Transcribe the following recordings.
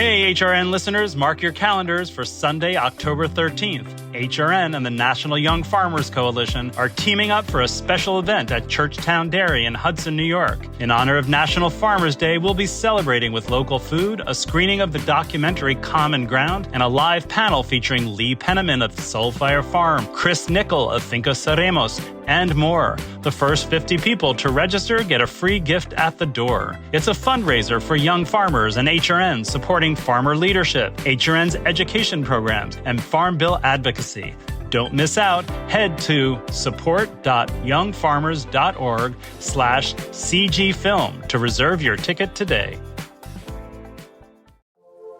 Hey, HRN listeners, mark your calendars for Sunday, October 13th. HRN and the National Young Farmers Coalition are teaming up for a special event at Churchtown Dairy in Hudson, New York. In honor of National Farmers Day, we'll be celebrating with local food, a screening of the documentary Common Ground, and a live panel featuring Lee Penniman of Soulfire Farm, Chris Nickel of Finca Ceremos, and more. The first 50 people to register get a free gift at the door. It's a fundraiser for young farmers and HRN supporting farmer leadership, HRN's education programs, and Farm Bill advocacy. Don't miss out. Head to support.youngfarmers.org/cgfilm to reserve your ticket today.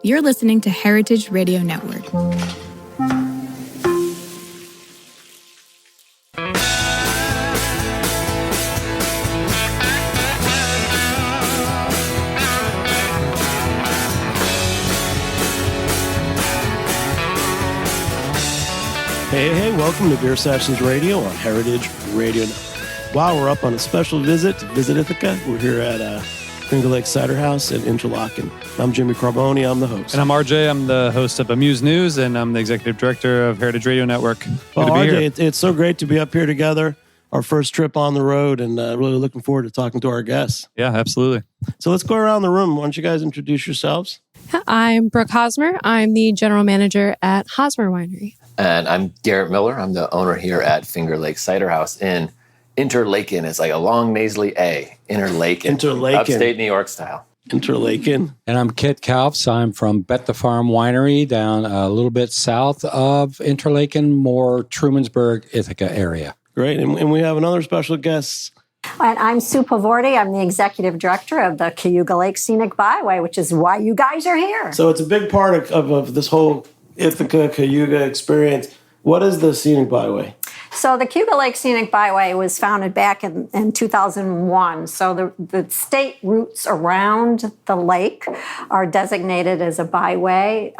You're listening to Heritage Radio Network. Hey, welcome to Beer Sessions Radio on Heritage Radio. Wow, we're up on a special visit to Visit Ithaca. We're here at Finger Lakes Cider House in Interlaken. I'm Jimmy Carboni, I'm the host. And I'm RJ, I'm the host of Amuse News, and I'm the executive director of Heritage Radio Network. Well, RJ, it's so great to be up here together. Our first trip on the road, and really looking forward to talking to our guests. Yeah, absolutely. So let's go around the room. Why don't you guys introduce yourselves? I'm Brooke Hosmer. I'm the general manager at Hosmer Winery. And I'm Garrett Miller. I'm the owner here at Finger Lakes Cider House in Interlaken. It's like a long nasally A. Interlaken. Upstate New York style. Interlaken. And I'm Kit Kalfs. I'm from Bet the Farm Winery down a little bit south of Interlaken, more Trumansburg, Ithaca area. Great. And we have another special guest. And I'm Sue Pavordi. I'm the executive director of the Cayuga Lake Scenic Byway, which is why you guys are here. So it's a big part of this whole Ithaca, Cayuga experience. What is the Scenic Byway? So the Cayuga Lake Scenic Byway was founded back in 2001. So the state routes around the lake are designated as a byway.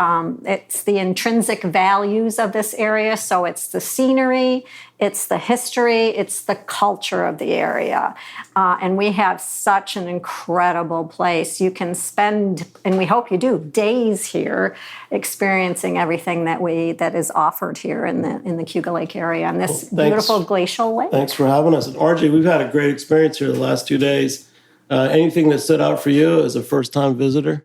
It's the intrinsic values of this area. So it's the scenery, it's the history, it's the culture of the area. And we have such an incredible place. You can spend, and we hope you do, days here experiencing everything that is offered here in the Cayuga Lake area and this beautiful glacial lake. Thanks for having us. And RJ, we've had a great experience here the last 2 days. Anything that stood out for you as a first-time visitor?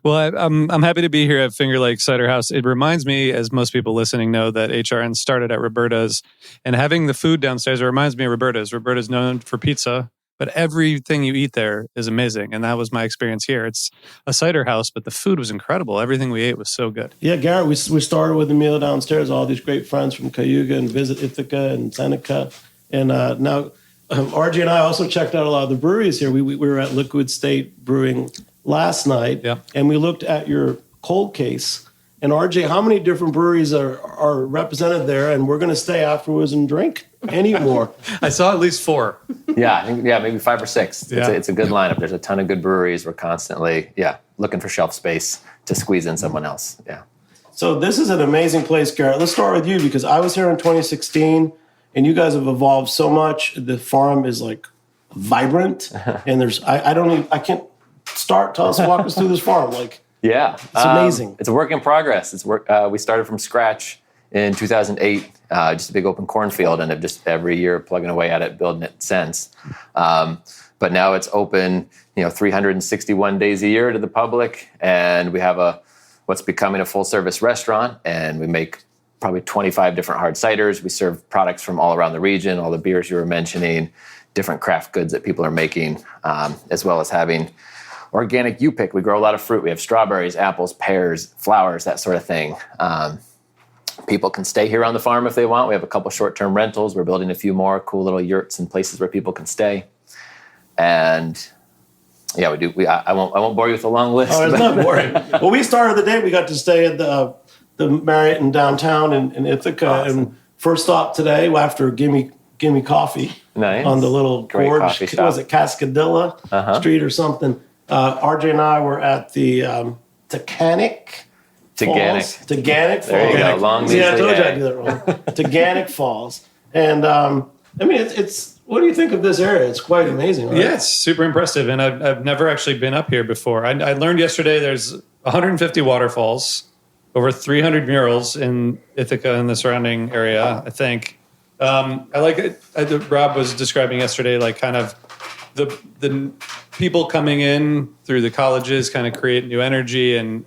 Well, I'm happy to be here at Finger Lakes Cider House. It reminds me, as most people listening know, that HRN started at Roberta's. And having the food downstairs, it reminds me of Roberta's. Roberta's known for pizza, but everything you eat there is amazing. And that was my experience here. It's a cider house, but the food was incredible. Everything we ate was so good. Yeah, Garrett, we started with the meal downstairs. All these great friends from Cayuga and Visit Ithaca and Seneca. And now RJ and I also checked out a lot of the breweries here. We were at Liquid State Brewing last night, and we looked at your cold case. And RJ, how many different breweries are represented there? And we're going to stay afterwards and drink any more. I saw at least 4. Yeah, maybe 5 or 6. Yeah. It's a good lineup. There's a ton of good breweries. We're constantly, looking for shelf space to squeeze in someone else. Yeah. So this is an amazing place, Garrett. Let's start with you because I was here in 2016, and you guys have evolved so much. The farm is like vibrant, and I can't walk us through this farm. Yeah, it's amazing. It's a work in progress. We started from scratch in 2008, just a big open cornfield, and have just every year plugging away at it, building it since. But now it's open, 361 days a year to the public, and we have what's becoming a full-service restaurant, and we make probably 25 different hard ciders. We serve products from all around the region, all the beers you were mentioning, different craft goods that people are making, as well as having organic you-pick. We grow a lot of fruit. We have strawberries, apples, pears, flowers, that sort of thing. People can stay here on the farm if they want. We have a couple short-term rentals. We're building a few more cool little yurts and places where people can stay. And we do. I won't bore you with a long list. Oh, it's not boring. Well, we started the day. We got to stay at the Marriott in downtown in Ithaca, awesome. And first stop today after Gimme Coffee on the little great gorge. Was it Cascadilla Street or something? RJ and I were at the Taganic Falls. There you go. Long See, I told you I do that wrong. Taganic Falls. And it's what do you think of this area? It's quite amazing, right? Yeah, it's super impressive. And I've never actually been up here before. I learned yesterday there's 150 waterfalls, over 300 murals in Ithaca and the surrounding area, I think. I like it. Rob was describing yesterday, like kind of the people coming in through the colleges kind of create new energy, and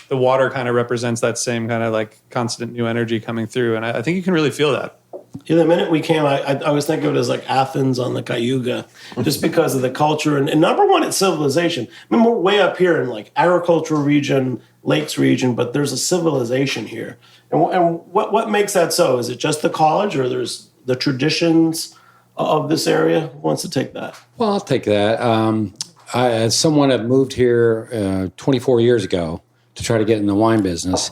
the water kind of represents that same kind of like constant new energy coming through. And I think you can really feel that. Yeah, the minute we came, I was thinking of it as like Athens on the Cayuga, just because of the culture. And number one, it's civilization. I mean, we're way up here in like agricultural region, lakes region, but there's a civilization here. And what makes that so? Is it just the college, or there's the traditions of this area? Who wants to take that? Well, I'll take that. As someone that moved here 24 years ago to try to get in the wine business,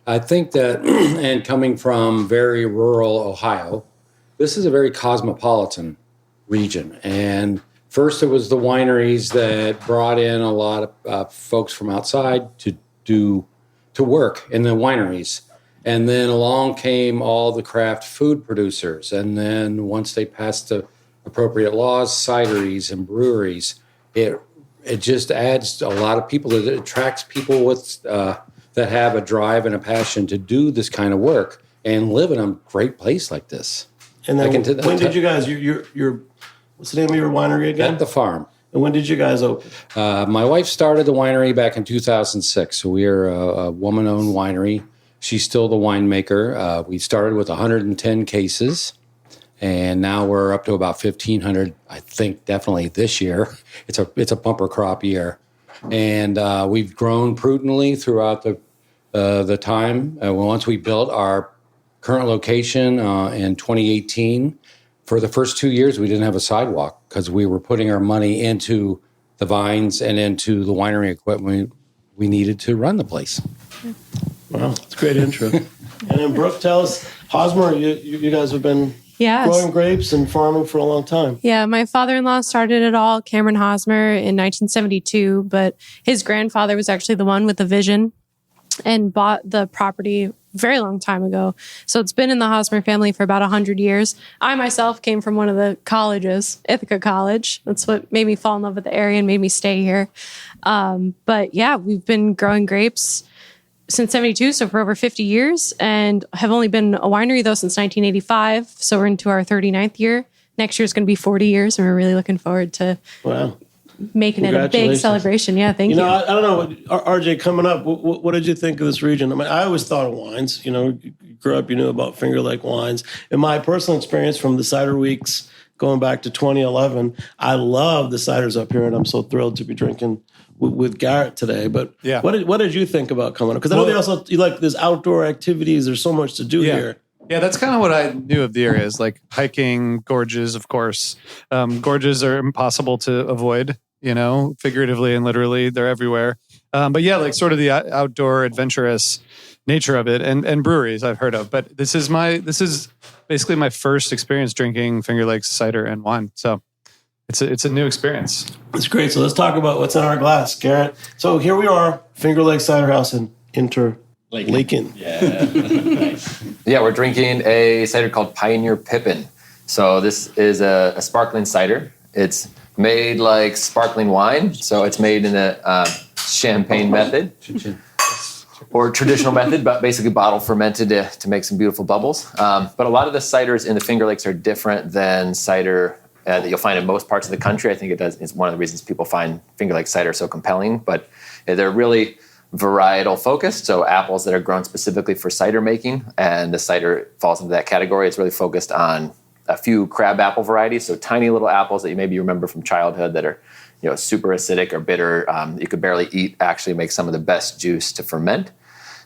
I think that, and coming from very rural Ohio, this is a very cosmopolitan region. And first it was the wineries that brought in a lot of folks from outside to work in the wineries. And then along came all the craft food producers. And then once they passed the appropriate laws, cideries and breweries, it just adds a lot of people. It attracts people with that have a drive and a passion to do this kind of work and live in a great place like this. And then when did you guys, your what's the name of your winery again? At the farm. And when did you guys open? My wife started the winery back in 2006. So we are a woman-owned winery. She's still the winemaker. We started with 110 cases, and now we're up to about 1,500. I think definitely this year. It's a bumper crop year, and we've grown prudently throughout the time. Once we built our current location in 2018, for the first 2 years we didn't have a sidewalk because we were putting our money into the vines and into the winery equipment we needed to run the place. Wow, that's a great intro. And then Brooke, tell us, Hosmer, you guys have been growing grapes and farming for a long time. Yeah, my father-in-law started it all, Cameron Hosmer, in 1972, but his grandfather was actually the one with the vision and bought the property a very long time ago. So it's been in the Hosmer family for about 100 years. I myself came from one of the colleges, Ithaca College. That's what made me fall in love with the area and made me stay here. But yeah, we've been growing grapes since 72, so for over 50 years, and have only been a winery, though, since 1985. So we're into our 39th year. Next year is going to be 40 years, and we're really looking forward to making it a big celebration. Yeah, thank you. I don't know, RJ, coming up, what did you think of this region? I mean, I always thought of wines. You grew up, you knew about Finger Lake wines. In my personal experience from the cider weeks going back to 2011, I love the ciders up here, and I'm so thrilled to be drinking with Garrett today. But what did you think about coming up? Because I know you like there's outdoor activities. There's so much to do here. Yeah, that's kind of what I knew of the areas, like hiking, gorges, of course. Gorges are impossible to avoid, figuratively and literally. They're everywhere. But yeah, like sort of the outdoor adventurous nature of it, and breweries I've heard of. But this is basically my first experience drinking Finger Lakes cider and wine. So it's a new experience. It's great. So let's talk about what's in our glass, Garrett. So here we are, Finger Lakes Cider House in Interlaken. Yeah. Nice. Yeah, we're drinking a cider called Pioneer Pippin. So this is a sparkling cider. It's made like sparkling wine. So it's made in a champagne method or traditional method, but basically bottle fermented to make some beautiful bubbles. But a lot of the ciders in the Finger Lakes are different than cider that you'll find in most parts of the country. I think it's one of the reasons people find Finger Lakes cider so compelling, but they're really varietal focused. So apples that are grown specifically for cider making, and the cider falls into that category. It's really focused on a few crab apple varieties. So tiny little apples that you maybe remember from childhood that are, super acidic or bitter. You could barely eat, actually make some of the best juice to ferment.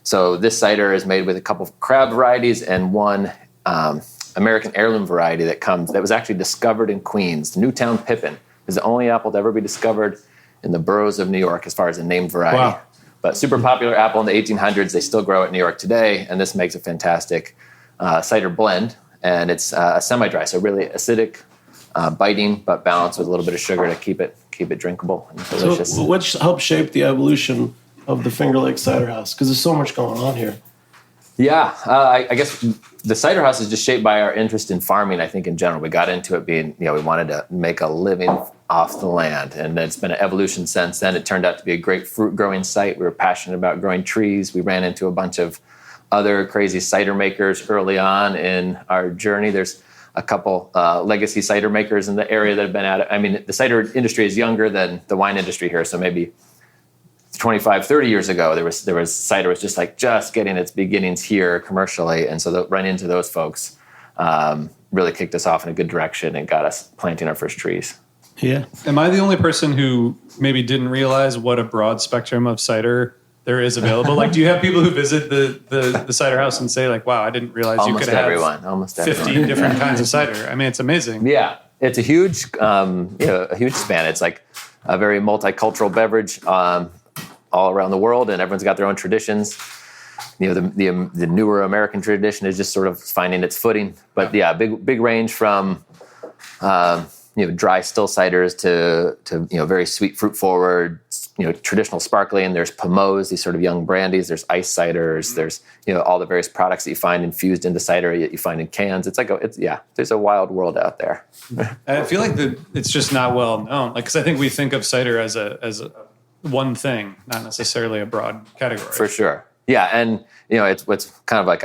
So this cider is made with a couple of crab varieties and one American heirloom variety that was actually discovered in Queens. The Newtown Pippin is the only apple to ever be discovered in the boroughs of New York as far as a named variety. Wow. But super popular apple in the 1800s. They still grow it in New York today, and this makes a fantastic cider blend. And it's a semi-dry, so really acidic, biting, but balanced with a little bit of sugar to keep it drinkable and delicious. So what helped shape the evolution of the Finger Lakes Cider House? Because there's so much going on here. Yeah, I guess the cider house is just shaped by our interest in farming. I think in general, we got into it being, we wanted to make a living off the land, and it's been an evolution since then. It turned out to be a great fruit growing site. We were passionate about growing trees. We ran into a bunch of other crazy cider makers early on in our journey. There's a couple legacy cider makers in the area that have been at it. I mean, the cider industry is younger than the wine industry here, so maybe 25, 30 years ago, there was cider was just getting its beginnings here commercially. And so run into those folks really kicked us off in a good direction and got us planting our first trees. Yeah. Am I the only person who maybe didn't realize what a broad spectrum of cider there is available? Like, do you have people who visit the cider house and say like, wow, I didn't realize you could have almost 15 different kinds of cider. I mean, it's amazing. Yeah. It's a huge, a huge span. It's like a very multicultural beverage all around the world, and everyone's got their own traditions. The newer American tradition is just sort of finding its footing. But yeah, big range from dry still ciders to very sweet fruit forward, traditional sparkling. There's pommeaus, these sort of young brandies. There's ice ciders. There's all the various products that you find infused into cider that you find in cans. There's a wild world out there. I feel like it's just not well known. Like, because I think we think of cider as a one thing, not necessarily a broad category. For sure. Yeah. And, it's kind of like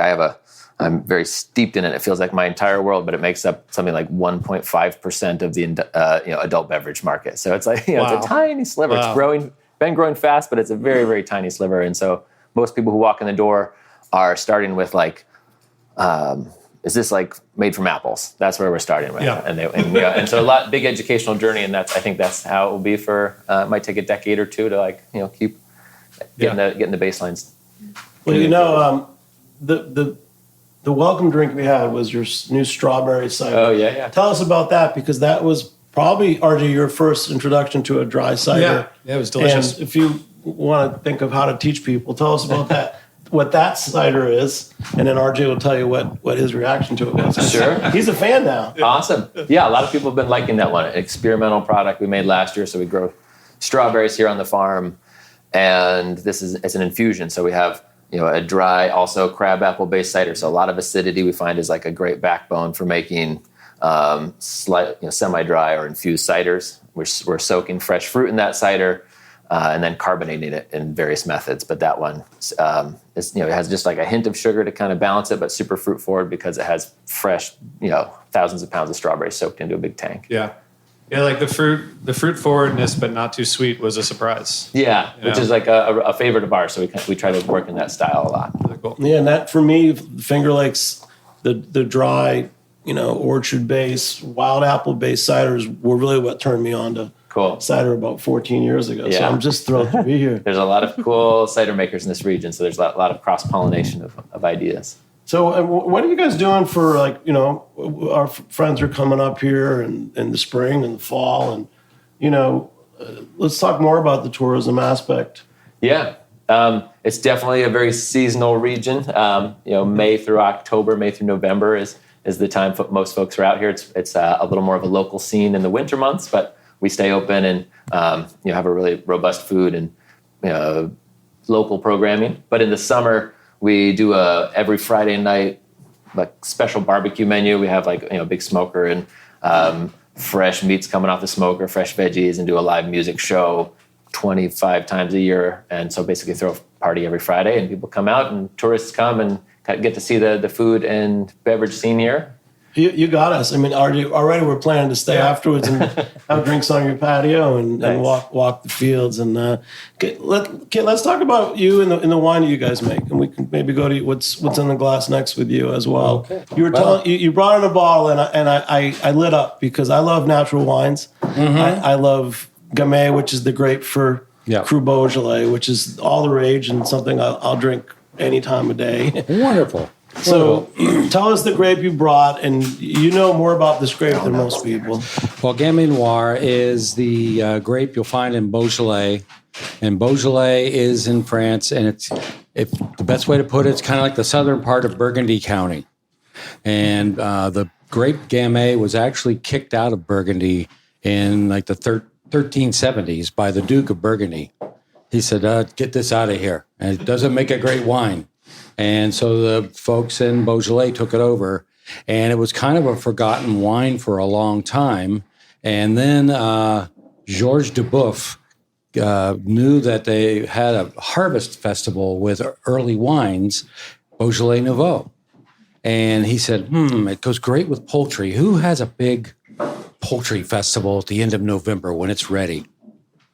I'm very steeped in it. It feels like my entire world, but it makes up something like 1.5% of the adult beverage market. So it's like, wow. It's a tiny sliver. Wow. It's been growing fast, but it's a very, very tiny sliver. And so most people who walk in the door are starting with like, is this like made from apples? That's where we're starting with. Yeah. And so big educational journey. And I think that's how it will be for, it might take a decade or two to keep getting the baselines. Well, the welcome drink we had was your new strawberry cider. Oh, yeah. Tell us about that, because that was probably, RJ, your first introduction to a dry cider. Yeah, it was delicious. And if you want to think of how to teach people, tell us about that. What that cider is, and then RJ will tell you what his reaction to it was. Sure. He's a fan now. Awesome. Yeah, a lot of people have been liking that one. An experimental product we made last year. So we grow strawberries here on the farm, and it's an infusion. So we have a dry, also crab apple based cider. So a lot of acidity we find is like a great backbone for making semi-dry or infused ciders. We're soaking fresh fruit in that cider. And then carbonating it in various methods. But that one it has just like a hint of sugar to kind of balance it, but super fruit forward because it has fresh, thousands of pounds of strawberries soaked into a big tank. Yeah. Yeah, like the fruit forwardness, but not too sweet was a surprise. Yeah, which is like a favorite of ours. So we try to work in that style a lot. Really cool. Yeah, and that for me, Finger Lakes, the dry, orchard-based, wild apple-based ciders were really what turned me on to cider about 14 years ago. Yeah. So I'm just thrilled to be here. There's a lot of cool cider makers in this region, so there's a lot of cross-pollination of ideas. So what are you guys doing for, our friends are coming up here in the spring and the fall, and, let's talk more about the tourism aspect. Yeah. It's definitely a very seasonal region. May through October, May through November is the time most folks are out here. It's a little more of a local scene in the winter months, but we stay open and have a really robust food and local programming. But in the summer, we do every Friday night special barbecue menu. We have a big smoker and fresh meats coming off the smoker, fresh veggies, and do a live music show 25 times a year. And so basically throw a party every Friday, and people come out and tourists come and get to see the food and beverage scene here. You got us. I mean, already we're planning to stay afterwards and have drinks on your patio and walk the fields. And let's talk about you and the wine that you guys make, and we can maybe go to what's in the glass next with you as well. Okay. You were you brought in a bottle, and I lit up because I love natural wines. Mm-hmm. I love Gamay, which is the grape for Cru Beaujolais, which is all the rage and something I'll drink any time of day. Wonderful. So tell us the grape you brought, and you know more about this grape than most people. Well, Gamay Noir is the grape you'll find in Beaujolais, and Beaujolais is in France, and it's the best way to put it, it's kind of like the southern part of Burgundy County. And the grape Gamay was actually kicked out of Burgundy in like the 1370s by the Duke of Burgundy. He said, get this out of here. And it doesn't make a great wine. And so the folks in Beaujolais took it over. And it was kind of a forgotten wine for a long time. And then Georges Duboeuf knew that they had a harvest festival with early wines, Beaujolais Nouveau. And he said, it goes great with poultry. Who has a big poultry festival at the end of November when it's ready?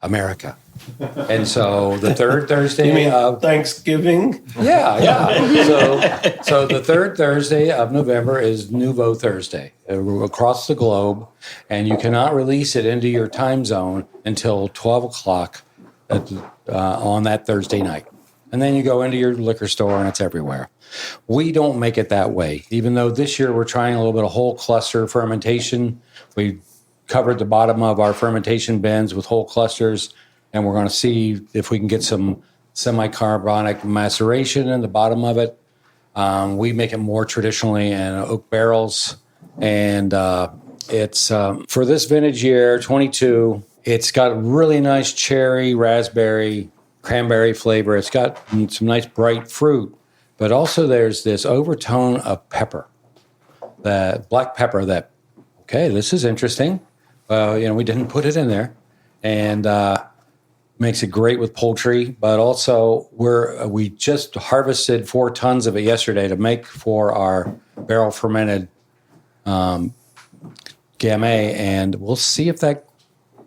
America. And so the third Thursday You mean of Thanksgiving? yeah. So the third Thursday of November is Nouveau Thursday across the globe, and you cannot release it into your time zone until 12 o'clock on that Thursday night. And then you go into your liquor store, and it's everywhere. We don't make it that way, even though this year we're trying a little bit of whole cluster fermentation. We covered the bottom of our fermentation bins with whole clusters, and we're going to see if we can get some semi-carbonic maceration in the bottom of it. We make it more traditionally in oak barrels, and it's for this vintage year, 22. It's got really nice cherry, raspberry, cranberry flavor. It's got some nice bright fruit, but also there's this overtone of pepper, that black pepper. That this is interesting. We didn't put it in there, and makes it great with poultry. But also, we just harvested 4 tons of it yesterday to make for our barrel fermented Gamay, and we'll see if that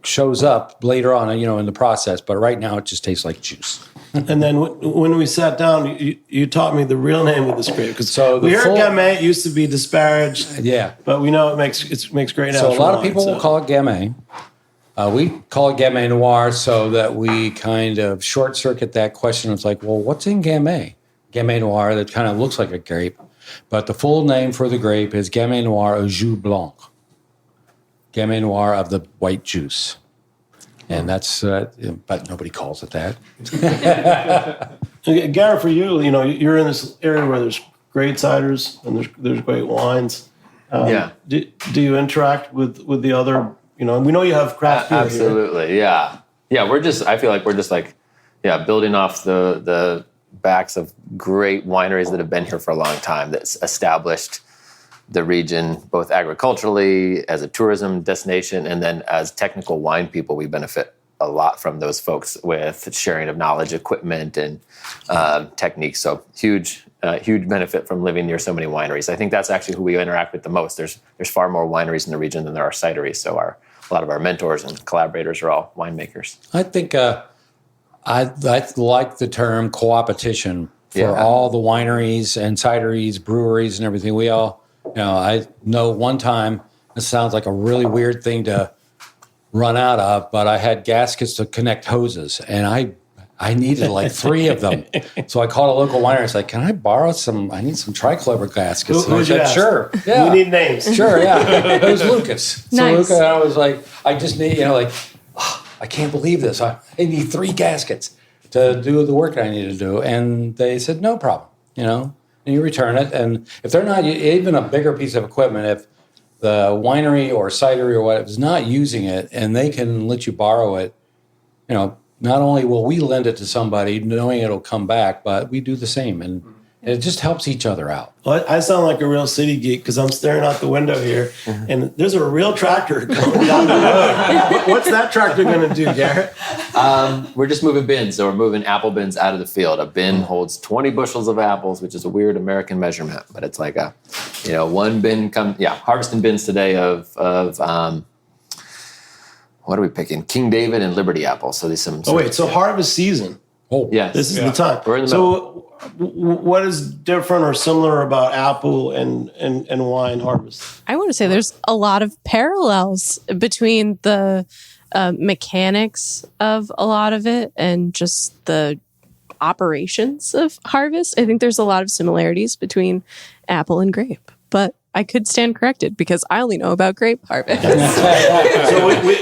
shows up later on, in the process. But right now, it just tastes like juice. And then when we sat down, you taught me the real name of this grape, because we heard Gamay used to be disparaged. Yeah, but we know it makes great. So a lot of people will call it Gamay. We call it Gamay Noir so that we kind of short circuit that question. It's like, well, what's in Gamay? Gamay Noir, that kind of looks like a grape, but the full name for the grape is Gamay Noir au jus blanc. Gamay Noir of the white juice. And that's, but nobody calls it that. Garrett, for you, you're in this area where there's great ciders and there's great wines. Do you interact with the other? We know you have craft beer. Absolutely, here. Yeah. I feel like we're just building off the backs of great wineries that have been here for a long time, that's established the region both agriculturally, as a tourism destination, and then as technical wine people. We benefit a lot from those folks with sharing of knowledge, equipment, and techniques. So huge benefit from living near so many wineries. I think that's actually who we interact with the most. There's far more wineries in the region than there are cideries. So a lot of our mentors and collaborators are all winemakers. I think I like the term co-opetition for all the wineries and cideries, breweries, and everything. We all, I know one time, this sounds like a really weird thing to run out of, but I had gaskets to connect hoses, and I needed like 3 of them. So I called a local winery. I was like, can I borrow some? I need some triclover gaskets. Who said, sure. Yeah. We need names. Sure, yeah. It was Lucas. Nice. So Lucas, and I was like, I just need, I can't believe this. I need 3 gaskets to do the work I need to do. And they said, no problem, and you return it. And if they're not, even a bigger piece of equipment, if the winery or cidery or whatever is not using it and they can let you borrow it, not only will we lend it to somebody knowing it'll come back, but we do the same. And it just helps each other out. Well, I sound like a real city geek because I'm staring out the window here, and there's a real tractor going down the road. What's that tractor going to do, Garrett? We're just moving bins. So we're moving apple bins out of the field. A bin holds 20 bushels of apples, which is a weird American measurement, but it's like one bin harvesting bins today of what are we picking? King David and Liberty apples. So there's some. So harvest season. Oh, yes. This is the time. We're in the middle. What is different or similar about apple and wine harvest? I want to say there's a lot of parallels between the mechanics of a lot of it and just the operations of harvest. I think there's a lot of similarities between apple and grape, but I could stand corrected because I only know about grape harvest. So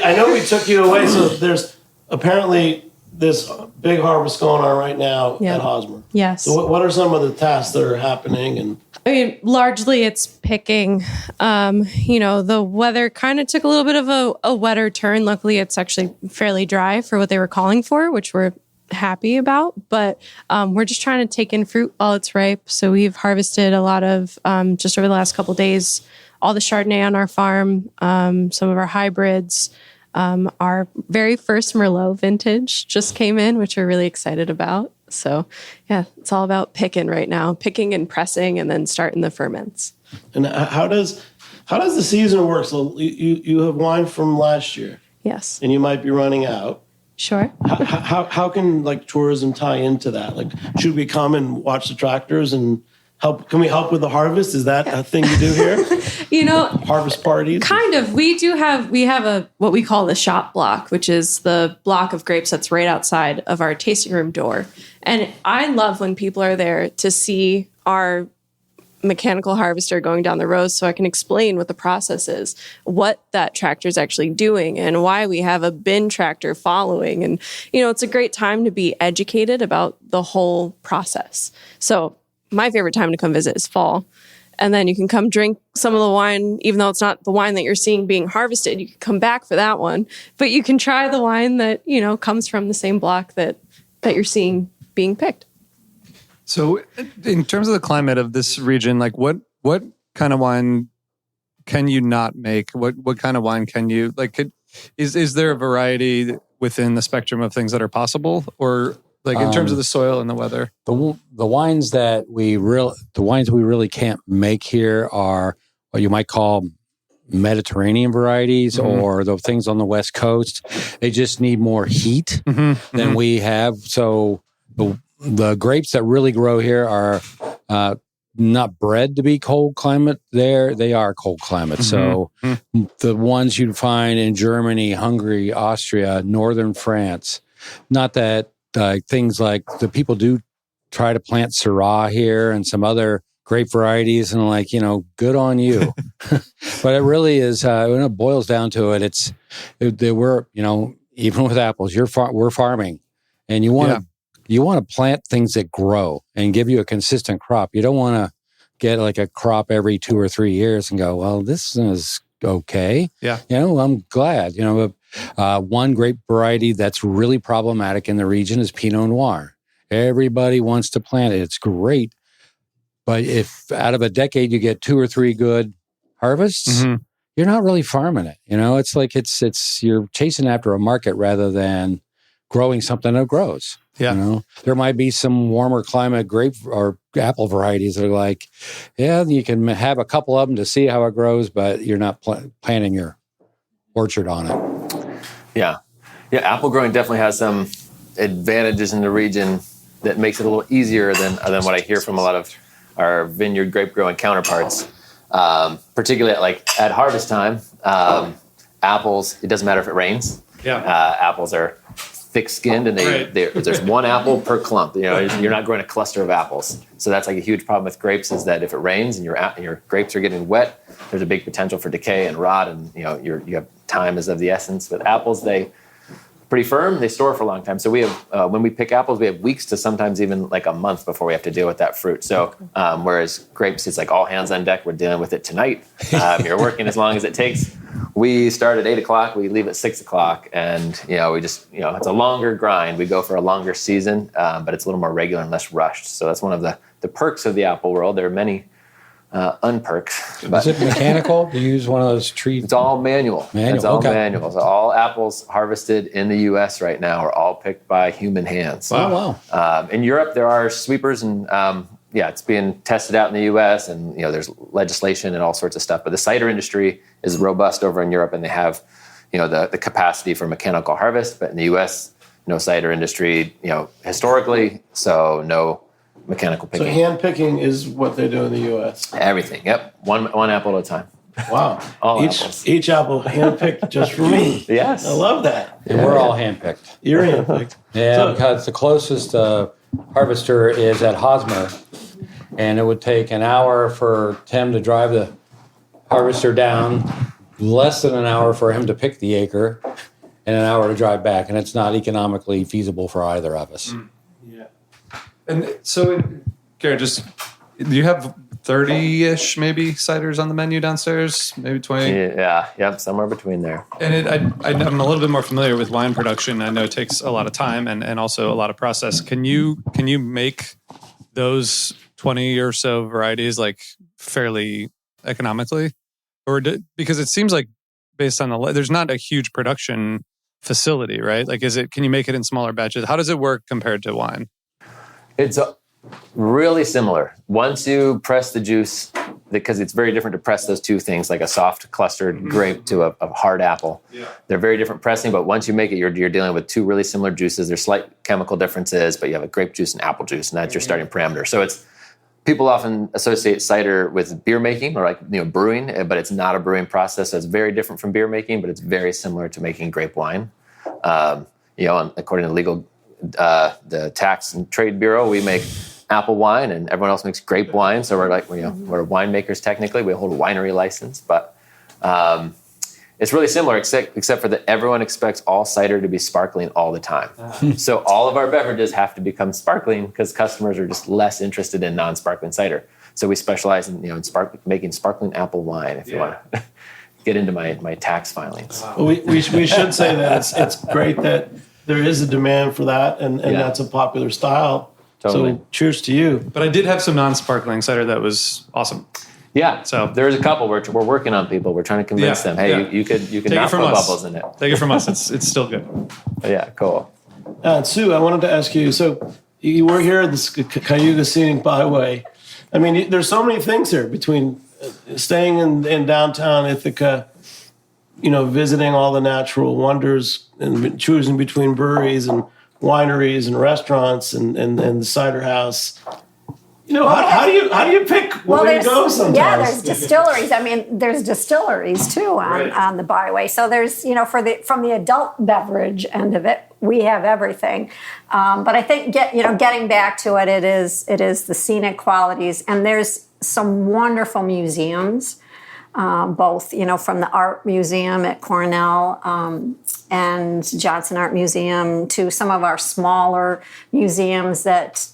I know we took you away. So there's apparently this big harvest going on right now at Hosmer. Yes. So what are some of the tasks that are happening? And largely it's picking. The weather kind of took a little bit of a wetter turn. Luckily, it's actually fairly dry for what they were calling for, which we're happy about, but we're just trying to take in fruit while it's ripe. So we've harvested a lot of, just over the last couple of days, all the Chardonnay on our farm, some of our hybrids. Our very first Merlot vintage just came in, which we're really excited about. So yeah, it's all about picking right now, picking and pressing and then starting the ferments. And how does the season work? So you have wine from last year. Yes. And you might be running out. Sure. How can like tourism tie into that? Like, should we come and watch the tractors and help? Can we help with the harvest? Is that a thing you do here? Harvest parties? Kind of. We have a what we call the shop block, which is the block of grapes that's right outside of our tasting room door. And I love when people are there to see our mechanical harvester going down the road so I can explain what the process is, what that tractor is actually doing, and why we have a bin tractor following. And, it's a great time to be educated about the whole process. So my favorite time to come visit is fall. And then you can come drink some of the wine, even though it's not the wine that you're seeing being harvested. You can come back for that one, but you can try the wine that, comes from the same block that you're seeing being picked. So in terms of the climate of this region, like what kind of wine can you not make? What kind of wine can you is there a variety within the spectrum of things that are possible, or like in terms of the soil and the weather? The wines that we really can't make here are what you might call Mediterranean varieties, or the things on the West Coast. They just need more heat than we have. So the grapes that really grow here are not bred to be cold climate. They are cold climate. So the ones you'd find in Germany, Hungary, Austria, northern France, not that things like the people do try to plant Syrah here and some other grape varieties, and good on you. But it really is, when it boils down to it, we're, even with apples, we're farming, and you want to plant things that grow and give you a consistent crop. You don't want to get like a crop every 2 or 3 years and go, well, this is okay. Yeah. I'm glad. One grape variety that's really problematic in the region is Pinot Noir. Everybody wants to plant it. It's great. But if out of a decade you get 2 or 3 good harvests, you're not really farming it. It's like you're chasing after a market rather than growing something that grows. Yeah. There might be some warmer climate grape or apple varieties that are like, you can have a couple of them to see how it grows, but you're not planting your orchard on it. Yeah. Apple growing definitely has some advantages in the region that makes it a little easier than what I hear from a lot of our vineyard grape growing counterparts. Particularly at harvest time, apples, it doesn't matter if it rains. Yeah. Apples are thick-skinned, and there's one apple per clump. You're not growing a cluster of apples. So that's like a huge problem with grapes, is that if it rains and your grapes are getting wet, there's a big potential for decay and rot, and you have time is of the essence. With apples, they pretty firm. They store for a long time. So we have when we pick apples, we have weeks to sometimes even like a month before we have to deal with that fruit. So whereas grapes, it's like all hands on deck. We're dealing with it tonight. You're working as long as it takes. We start at 8:00. We leave at 6:00, and we just it's a longer grind. We go for a longer season, but it's a little more regular and less rushed. So that's one of the perks of the apple world. There are many unperks. Is it mechanical? Do you use one of those trees? It's all manual. It's all manual. So all apples harvested in the U.S. right now are all picked by human hands. Wow. In Europe, there are sweepers, and it's being tested out in the U.S. and there's legislation and all sorts of stuff. But the cider industry is robust over in Europe, and they have the capacity for mechanical harvest. But in the U.S., no cider industry historically, so no mechanical picking. So hand picking is what they do in the U.S. Everything. Yep. One apple at a time. Wow. Each apple handpicked just for me. Yes. I love that. And we're all handpicked. You're handpicked. Yeah, because the closest harvester is at Hosmer, and it would take an hour for Tim to drive the harvester down, less than an hour for him to pick the acre, and an hour to drive back, and it's not economically feasible for either of us. Yeah. And so, Garrett, do you have 30-ish maybe ciders on the menu downstairs, maybe 20. Yeah, somewhere between there. And I'm a little bit more familiar with wine production. I know it takes a lot of time and also a lot of process. Can you make those 20 or so varieties like fairly economically? Because it seems like based on there's not a huge production facility, right? Like, can you make it in smaller batches? How does it work compared to wine? It's really similar. Once you press the juice, because it's very different to press those two things, like a soft clustered grape to a hard apple. Yeah. They're very different pressing, but once you make it, you're dealing with two really similar juices. There's slight chemical differences, but you have a grape juice and apple juice, and that's your starting parameter. So people often associate cider with beer making or brewing, but it's not a brewing process. So it's very different from beer making, but it's very similar to making grape wine. According to the Tax and Trade Bureau, we make apple wine and everyone else makes grape wine. So we're winemakers technically. We hold a winery license, but it's really similar except for that everyone expects all cider to be sparkling all the time. So all of our beverages have to become sparkling because customers are just less interested in non-sparkling cider. So we specialize in making sparkling apple wine. If you want to get into my tax filings, well, we should say that it's great that there is a demand for that, and that's a popular style. Totally. So cheers to you. But I did have some non-sparkling cider that was awesome. Yeah, so there's a couple we're working on people. We're trying to convince them, hey, you could not put bubbles in it. Take it from us. It's still good. Yeah, cool. Sue, I wanted to ask you. So you were here at the Cayuga Scenic Byway. I mean, there's so many things here between staying in downtown Ithaca, visiting all the natural wonders and choosing between breweries and wineries and restaurants and the cider house. How do you pick where to go sometimes? Yeah, there's distilleries. I mean, there's distilleries too on the byway. So there's, from the adult beverage end of it, we have everything. But I think getting back to it, it is the scenic qualities, and there's some wonderful museums. Both, from the Art Museum at Cornell and Johnson Art Museum to some of our smaller museums that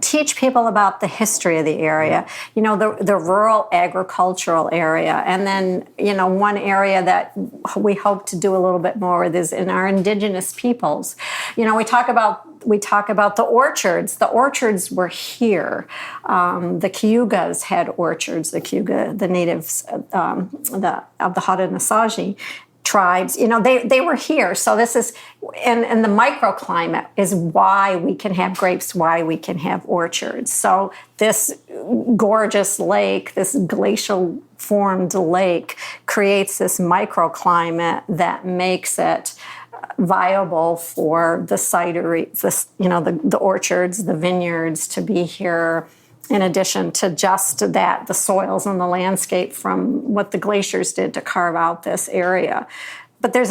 teach people about the history of the area, the rural agricultural area. And then, one area that we hope to do a little bit more with is in our indigenous peoples. We talk about the orchards. The orchards were here. The Cayugas had orchards. The Cayuga, the natives of the Haudenosaunee tribes, they were here. So this is, and the microclimate is why we can have grapes, why we can have orchards. So this gorgeous lake, this glacial formed lake, creates this microclimate that makes it viable for the cidery, the orchards, the vineyards to be here, in addition to just that, the soils and the landscape from what the glaciers did to carve out this area. But there's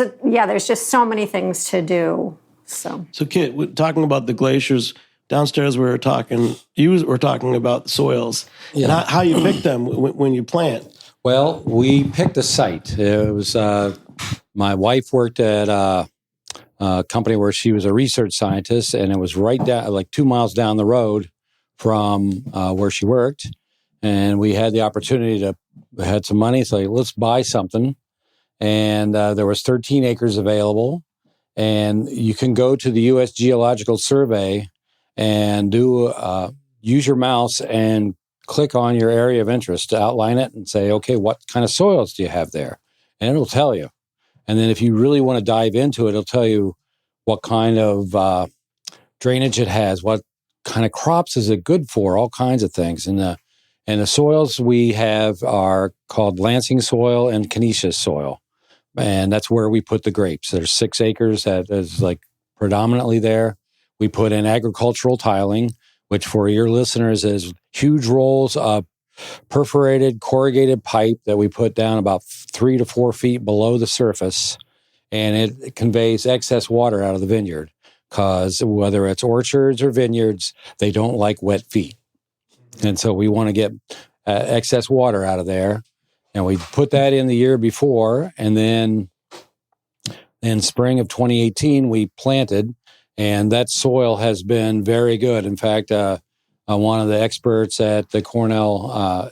just so many things to do. So Kit, talking about the glaciers, downstairs you were talking about soils and how you pick them when you plant. Well, we picked a site. It was my wife worked at a company where she was a research scientist, and it was right down, like 2 miles down the road from where she worked. And we had the opportunity had some money, so let's buy something. And there was 13 acres available. And you can go to the U.S. Geological Survey and use your mouse and click on your area of interest to outline it and say, okay, what kind of soils do you have there? And it'll tell you. And then if you really want to dive into it, it'll tell you what kind of drainage it has, what kind of crops is it good for, all kinds of things. And the soils we have are called Lansing soil and Canisius soil. And that's where we put the grapes. There's 6 acres that is predominantly there. We put in agricultural tiling, which for your listeners is huge rolls of perforated corrugated pipe that we put down about 3 to 4 feet below the surface. And it conveys excess water out of the vineyard, because whether it's orchards or vineyards, they don't like wet feet. And so we want to get excess water out of there. And we put that in the year before. And then in spring of 2018, we planted. And that soil has been very good. In fact, one of the experts at the Cornell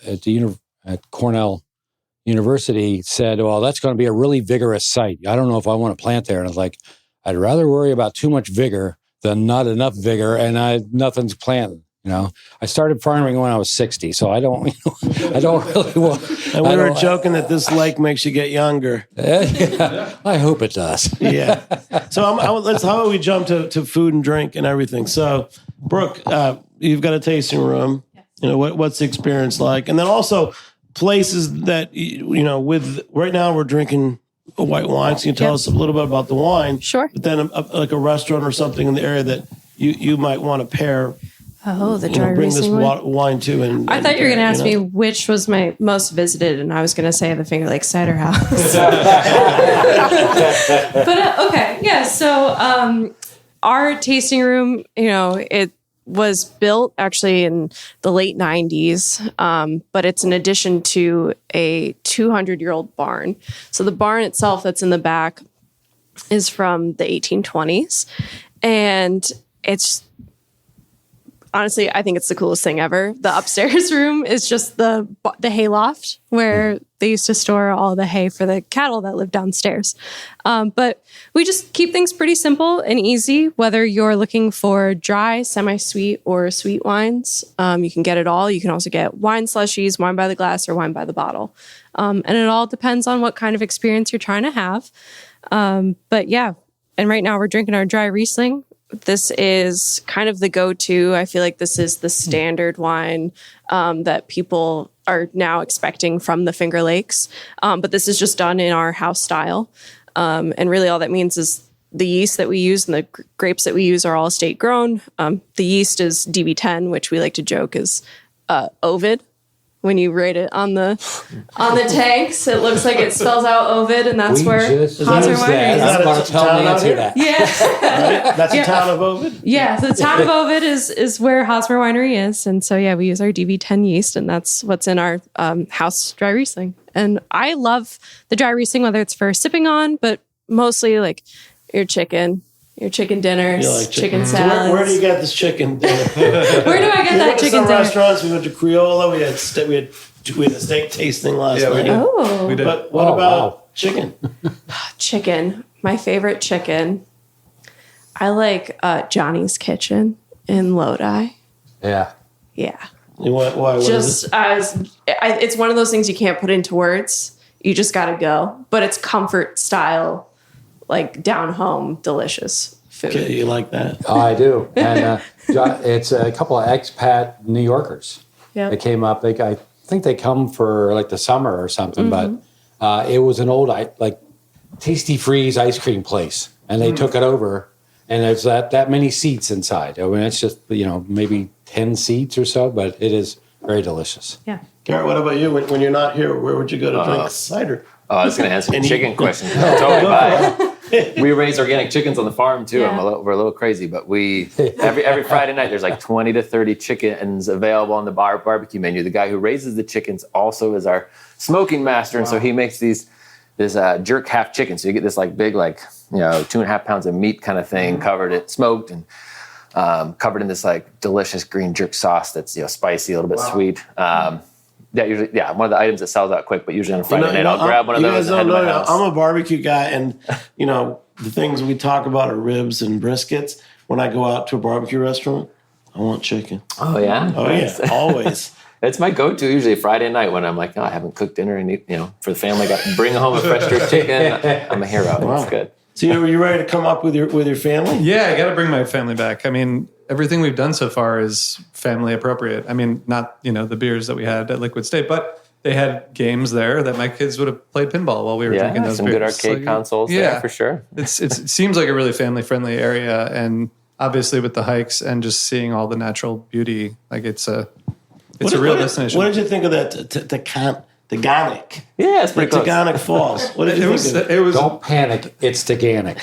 University said, well, that's going to be a really vigorous site. I don't know if I want to plant there. And I was like, I'd rather worry about too much vigor than not enough vigor, and nothing's planted. I started farming when I was 60, so I don't really want. And we were joking that this lake makes you get younger. Yeah, I hope it does. Yeah. So how about we jump to food and drink and everything? So, Brooke, you've got a tasting room. What's the experience like? And then also places that with right now we're drinking a white wine. So you can tell us a little bit about the wine. Sure. But then like a restaurant or something in the area that you might want to pair. Oh, the dry bring this Riesling wine to. I thought you were going to ask me which was my most visited, and I was going to say the Finger Lakes Cider House. But okay, yeah. So our tasting room, it was built actually in the late 90s, but it's an addition to a 200-year-old barn. So the barn itself that's in the back is from the 1820s, and it's honestly, I think it's the coolest thing ever. The upstairs room is just the hayloft where they used to store all the hay for the cattle that lived downstairs. But we just keep things pretty simple and easy, whether you're looking for dry, semi-sweet, or sweet wines. You can get it all. You can also get wine slushies, wine by the glass, or wine by the bottle. And it all depends on what kind of experience you're trying to have. But yeah, and right now we're drinking our dry Riesling. This is kind of the go-to. I feel like this is the standard wine that people are now expecting from the Finger Lakes. But this is just done in our house style. And really all that means is the yeast that we use and the grapes that we use are all estate grown. The yeast is DB10, which we like to joke is Ovid. When you rate it on the tanks, it looks like it spells out Ovid, and that's where Hosmer Winery is. I'm going to tell Nancy that. Yeah. Right? That's the town of Ovid? Yeah, so the town of Ovid is where Hosmer Winery is. And so, yeah, we use our DB10 yeast, and that's what's in our house dry Riesling. And I love the dry Riesling, whether it's for sipping on, but mostly like your chicken dinners, like chicken salads. So where do you get this chicken dinner? Where do I get that chicken dinner? Restaurants. We went to Criolla. We had a steak tasting last night. We did. But what about chicken? Chicken. My favorite chicken. I like Johnny's Kitchen in Lodi. Yeah. Yeah. Why? It's one of those things you can't put into words. You just got to go. But it's comfort style. Like down home, delicious food. Okay, you like that? Oh, I do. And it's a couple of expat New Yorkers. Yeah. They came up. I think they come for like the summer or something. Mm-hmm. But it was an old Tasty Freeze ice cream place, and they took it over. And there's that many seats inside. I mean, it's just maybe 10 seats or so, but it is very delicious. Yeah. Garrett, what about you? When you're not here, where would you go to drink cider? Oh, I was going to answer the chicken question. Totally fine. We raise organic chickens on the farm too. Yeah. We're a little crazy, but we every Friday night there's like 20 to 30 chickens available on the barbecue menu. The guy who raises the chickens also is our smoking master, and so he makes this jerk half chicken. So you get this like big 2.5 pounds of meat kind of thing, smoked and covered in this like delicious green jerk sauce that's spicy, a little bit sweet. One of the items that sells out quick, but usually on a Friday night I'll grab one of those and head to my house. I'm a barbecue guy, and the things we talk about are ribs and briskets. When I go out to a barbecue restaurant, I want chicken. Oh yeah, yeah, always. It's my go-to usually Friday night when I'm like, I haven't cooked dinner and for the family, got to bring home a fresh jerk chicken. I'm a hero. Wow. It's good. So are you ready to come up with your family? Yeah, I got to bring my family back. I mean, everything we've done so far is family appropriate. I mean, not the beers that we had at Liquid State, but they had games there that my kids would have played pinball while we were drinking those some beers. good arcade consoles there for sure. It seems like a really family-friendly area, and obviously with the hikes and just seeing all the natural beauty, like it's a real destination. What did you think of that Taganic? Yeah, it's pretty close. Taganic Falls. What did you think of it? Don't panic. It's Taganic.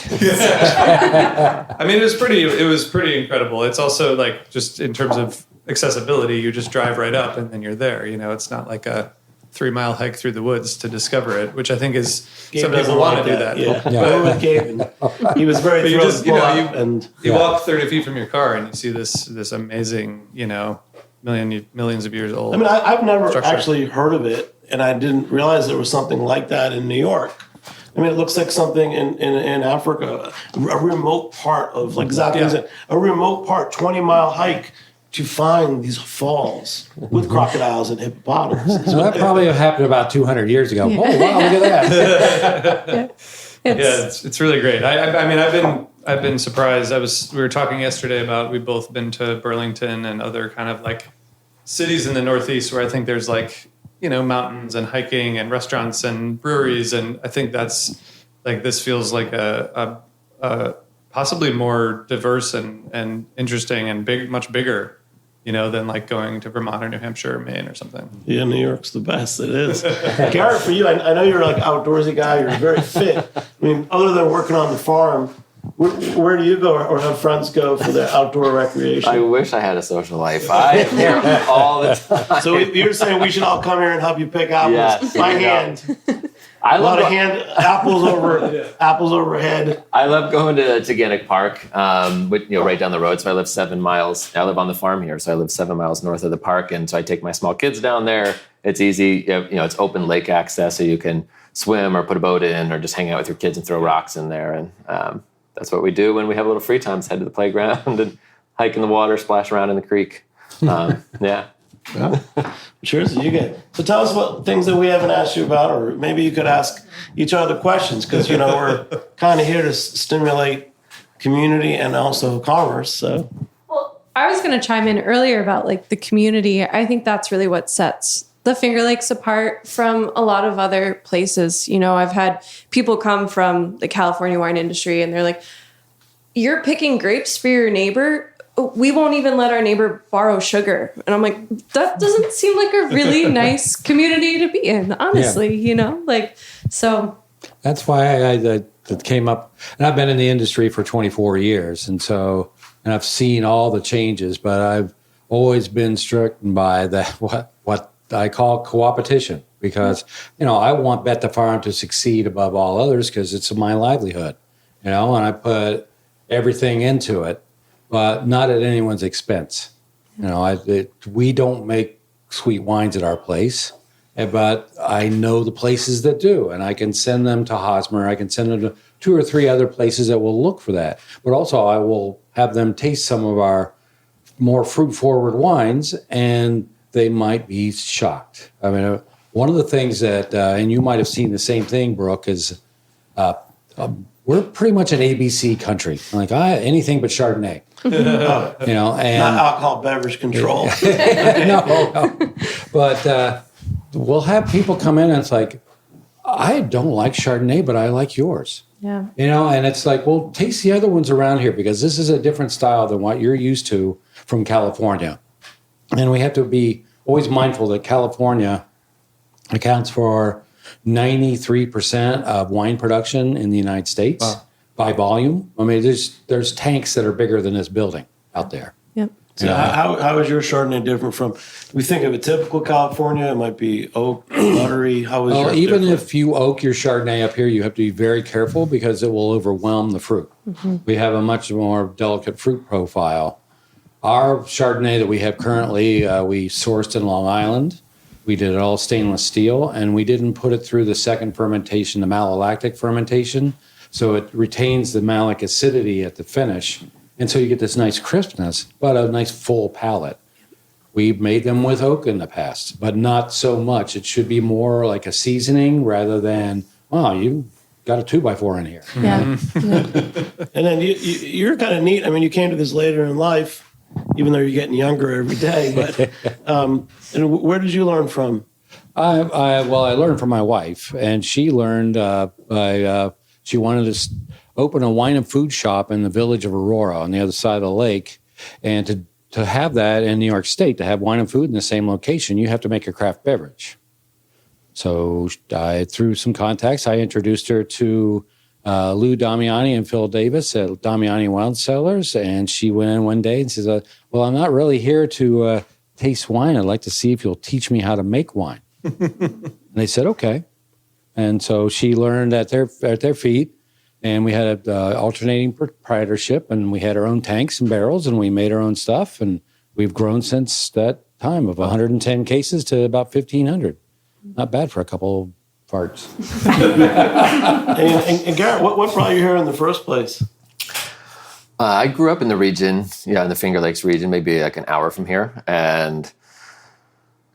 I mean, it was pretty incredible. It's also like just in terms of accessibility, you just drive right up and then you're there. It's not like a 3-mile hike through the woods to discover it, which I think is some people want to do that. Yeah. But with Gabe, he was very thrilled to pull up. You walk 30 feet from your car and you see this amazing, millions of years old. I mean, I've never structure. actually heard of it, and I didn't realize there was something like that in New York. I mean, it looks like something in Africa, a remote part of, like exactly as a remote part, 20-mile hike to find these falls with crocodiles and hippopotamus. So that probably happened about 200 years ago. Oh, wow, look at that. It's really great. I mean, I've been surprised. We were talking yesterday about we've both been to Burlington and other kind of like cities in the Northeast where I think there's like, you know, mountains and hiking and restaurants and breweries, and I think that's like this feels like a possibly more diverse and interesting and much bigger, you know, than like going to Vermont or New Hampshire or Maine or something. Yeah, New York's the best. It is. Garrett, for you, I know you're like outdoorsy guy. You're very fit. I mean, other than working on the farm, where do you go or have friends go for their outdoor recreation? I wish I had a social life. I am here all the time. So you're saying we should all come here and help you pick apples Yes, by you know. hand. I A lot love of hand apples overhead. I love going to Gannick Park, right down the road. So I live 7 miles. I live on the farm here, so I live 7 miles north of the park, and so I take my small kids down there. It's easy, it's open lake access, so you can swim or put a boat in, or just hang out with your kids and throw rocks in there. And that's what we do when we have a little free time: is head to the playground and hike in the water, splash around in the creek. Yeah. Sure, so you get. So tell us what things that we haven't asked you about, or maybe you could ask each other questions, because we're kind of here to stimulate community and also commerce. So, Well, I was going to chime in earlier about like the community. I think that's really what sets the Finger Lakes apart from a lot of other places. You know, I've had people come from the California wine industry and they're like, "You're picking grapes for your neighbor? We won't even let our neighbor borrow sugar." And I'm like, that doesn't seem like a really nice community to be in, honestly, so. That's why I that came up. And I've been in the industry for 24 years. And I've seen all the changes, but I've always been stricken by what I call co-opetition, because, I want Bet the Farm to succeed above all others because it's my livelihood, and I put everything into it, but not at anyone's expense. We don't make sweet wines at our place, but I know the places that do, and I can send them to Hosmer. I can send them to 2 or 3 other places that will look for that. But also I will have them taste some of our more fruit-forward wines, and they might be shocked. I mean, one of the things that, and you might have seen the same thing, Brooke, is we're pretty much an ABC country. Like, anything but Chardonnay. And not alcohol beverage control. no. But we'll have people come in and it's like, I don't like Chardonnay, but I like yours. Yeah. And it's like, well, taste the other ones around here, because this is a different style than what you're used to from California. And we have to be always mindful that California accounts for 93% of wine production in the United States by volume. I mean, there's tanks that are bigger than this building out there. Yep. So how is your Chardonnay different from? We think of a typical California. It might be oak, buttery. How is yours even different? if you oak your Chardonnay up here, you have to be very careful because it will overwhelm the fruit. Mm-hmm. We have a much more delicate fruit profile. Our Chardonnay that we have currently, we sourced in Long Island. We did it all stainless steel, and we didn't put it through the second fermentation, the malolactic fermentation, so it retains the malic acidity at the finish. And so you get this nice crispness, but a nice full palate. We've made them with oak in the past, but not so much. It should be more like a seasoning rather than, wow, you got a 2x4 in here. Yeah. And then you're kind of neat. I mean, you came to this later in life, even though you're getting younger every day. But and where did you learn from? I learned from my wife, and she learned she wanted to open a wine and food shop in the village of Aurora on the other side of the lake. And to have that in New York State, to have wine and food in the same location, you have to make a craft beverage. So through some contacts, I introduced her to Lou Damiani and Phil Davis at Damiani Wild Cellars. And she went in one day and says, well, I'm not really here to taste wine. I'd like to see if you'll teach me how to make wine. And they said, okay. And so she learned at their feet. And we had an alternating proprietorship, and we had our own tanks and barrels, and we made our own stuff. And we've grown since that time of 110 cases to about 1,500. Not bad for a couple farts. And Garrett, what brought you here in the first place? I grew up in the region, in the Finger Lakes region, maybe like an hour from here, and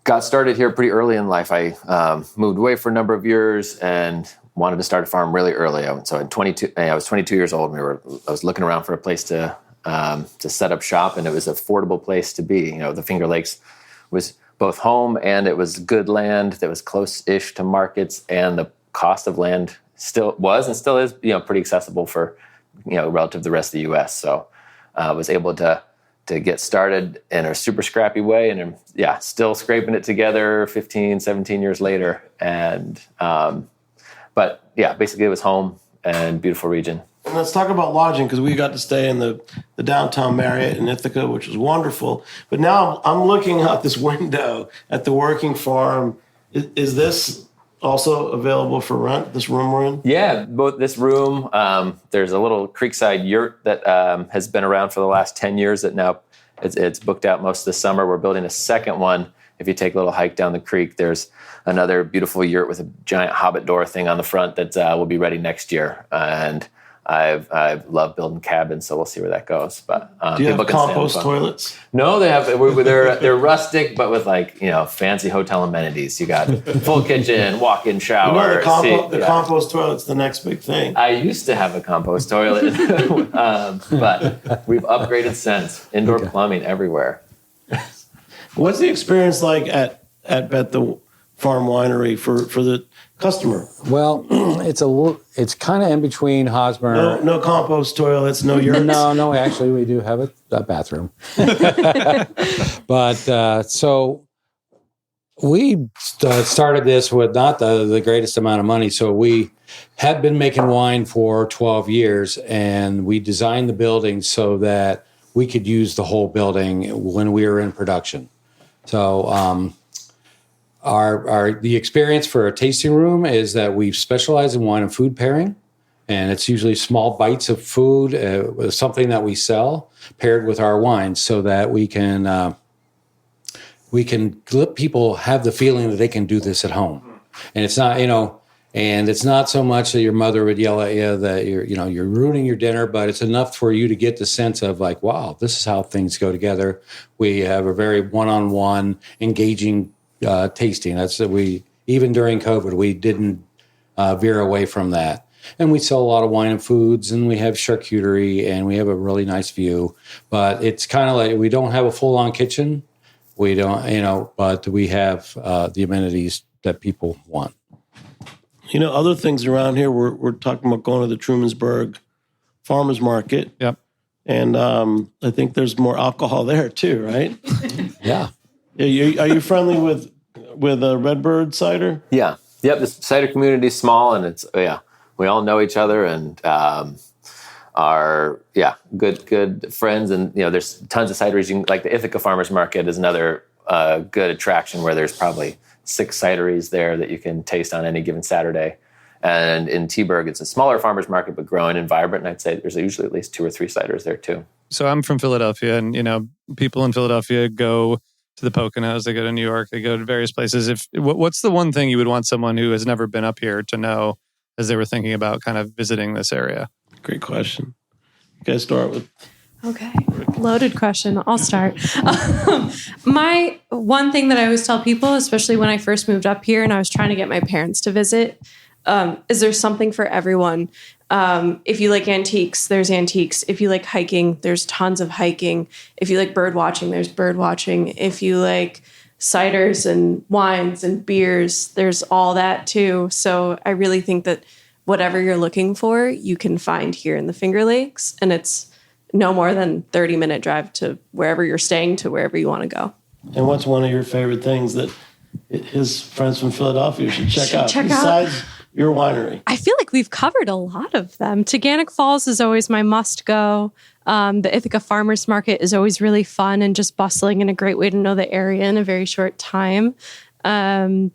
got started here pretty early in life. I moved away for a number of years and wanted to start a farm really early. So I was 22 years old. And I was looking around for a place to set up shop, and it was an affordable place to be. The Finger Lakes was both home and it was good land that was close-ish to markets, and the cost of land still was and still is, pretty accessible for, relative to the rest of the U.S. So I was able to get started in a super scrappy way, and still scraping it together 15, 17 years later. And, basically it was home and beautiful region. And let's talk about lodging, because we got to stay in the downtown Marriott in Ithaca, which was wonderful. But now I'm looking out this window at the working farm. Is this also available for rent, this room we're in? Yeah, both this room, there's a little creekside yurt that has been around for the last 10 years that now it's booked out most of the summer. We're building a second one. If you take a little hike down the creek, there's another beautiful yurt with a giant hobbit door thing on the front that will be ready next year. And I've loved building cabins, so we'll see where that goes. But do you have compost toilets? No, they're rustic, but with fancy hotel amenities. You got full kitchen, walk-in shower. The compost toilet's the next big thing. I used to have a compost toilet, but we've upgraded since. Indoor plumbing everywhere. What's the experience like at the farm winery for the customer? Well, it's kind of in between Hosmer. No compost toilets, no yurts. No, actually we do have a bathroom. But so we started this with not the greatest amount of money. So we had been making wine for 12 years, and we designed the building so that we could use the whole building when we were in production. So the experience for a tasting room is that we specialize in wine and food pairing, and it's usually small bites of food, something that we sell paired with our wine, so that we can let people have the feeling that they can do this at home. And it's not, and it's not so much that your mother would yell at you that you're ruining your dinner, but it's enough for you to get the sense of like, wow, this is how things go together. We have a very one-on-one engaging tasting. Even during COVID, we didn't veer away from that. And we sell a lot of wine and foods, and we have charcuterie, and we have a really nice view. But it's kind of like we don't have a full-on kitchen. We don't, but we have the amenities that people want. Other things around here, we're talking about going to the Trumansburg Farmers Market. Yep. And I think there's more alcohol there too, right? Yeah. Are you friendly with Redbird cider? Yeah. Yep. The cider community is small, and we all know each other and are good friends. And there's tons of cideries. Like the Ithaca Farmers Market is another good attraction where there's probably 6 cideries there that you can taste on any given Saturday. And in Teaburg, it's a smaller farmers market, but growing and vibrant. And I'd say there's usually at least 2 or 3 ciders there too. So I'm from Philadelphia, and people in Philadelphia go to the Poconos, they go to New York, they go to various places. What's the one thing you would want someone who has never been up here to know as they were thinking about kind of visiting this area? Great question. You guys start with. Okay, loaded question. I'll start. My one thing that I always tell people, especially when I first moved up here and I was trying to get my parents to visit, is there's something for everyone. If you like antiques, there's antiques. If you like hiking, there's tons of hiking. If you like bird watching, there's bird watching. If you like ciders and wines and beers, there's all that too. So I really think that whatever you're looking for, you can find here in the Finger Lakes, and it's no more than 30-minute drive to wherever you're staying to wherever you want to go. And what's one of your favorite things that his friends from Philadelphia should check out besides your winery? I feel like we've covered a lot of them. Taganic Falls is always my must go. The Ithaca Farmers Market is always really fun and just bustling and a great way to know the area in a very short time. We've